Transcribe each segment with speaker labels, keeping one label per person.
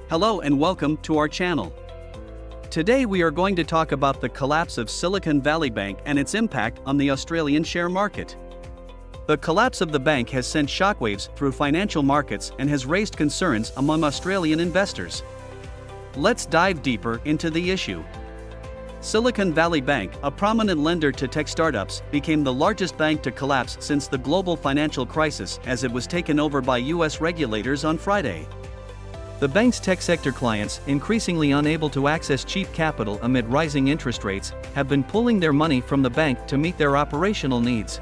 Speaker 1: Hello and welcome to our channel. Today we are going to talk about the collapse of Silicon Valley Bank and its impact on the Australian share market. The collapse of the bank has sent shockwaves through financial markets and has raised concerns among Australian investors. Let's dive deeper into the issue. Silicon Valley Bank, a prominent lender to tech startups, became the largest bank to collapse since the global financial crisis as it was taken over by US regulators on Friday. The bank's tech sector clients, increasingly unable to access cheap capital amid rising interest rates, have been pulling their money from the bank to meet their operational needs.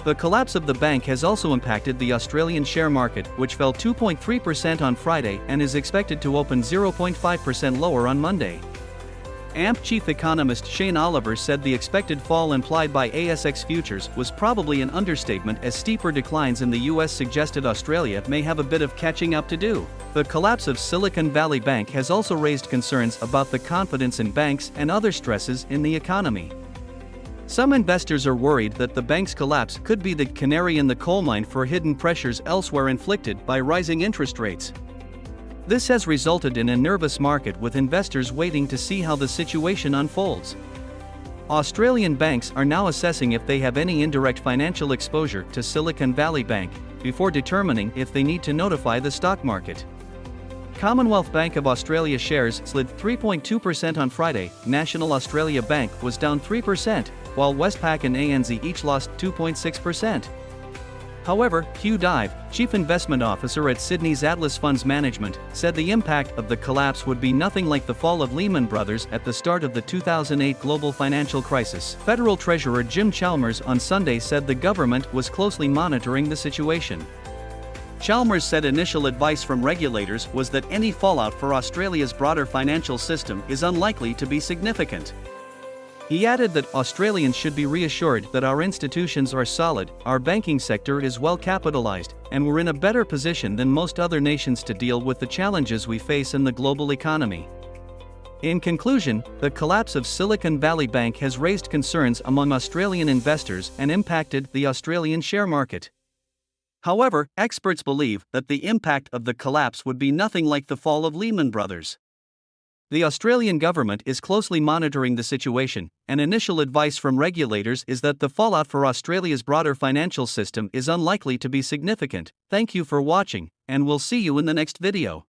Speaker 1: The collapse of the bank has also impacted the Australian share market, which fell 2.3% on Friday and is expected to open 0.5% lower on Monday. AMP chief economist Shane Oliver said the expected fall implied by ASX futures was probably an understatement, as steeper declines in the US suggested Australia may have a bit of catching up to do. The collapse of Silicon Valley Bank has also raised concerns about the confidence in banks and other stresses in the economy. Some investors are worried that the bank's collapse could be the canary in the coal mine for hidden pressures elsewhere inflicted by rising interest rates. This has resulted in a nervous market, with investors waiting to see how the situation unfolds. Australian banks are now assessing if they have any indirect financial exposure to Silicon Valley Bank before determining if they need to notify the stock market. Commonwealth Bank of Australia shares slid 3.2% on Friday. National Australia Bank was down 3%, while Westpac and ANZ each lost 2.6%. However, Hugh Dive, Chief Investment Officer at Sydney's Atlas Funds Management, said the impact of the collapse would be nothing like the fall of Lehman Brothers at the start of the 2008 global financial crisis. Federal Treasurer Jim Chalmers on Sunday said the government was closely monitoring the situation. Chalmers said initial advice from regulators was that any fallout for Australia's broader financial system is unlikely to be significant. He added that Australians should be reassured that our institutions are solid, our banking sector is well capitalized, and we're in a better position than most other nations to deal with the challenges we face in the global economy. In conclusion, the collapse of Silicon Valley Bank has raised concerns among Australian investors and impacted the Australian share market. However, experts believe that the impact of the collapse would be nothing like the fall of Lehman Brothers. The Australian government is closely monitoring the situation, and initial advice from regulators is that the fallout for Australia's broader financial system is unlikely to be significant. Thank you for watching, and we'll see you in the next video.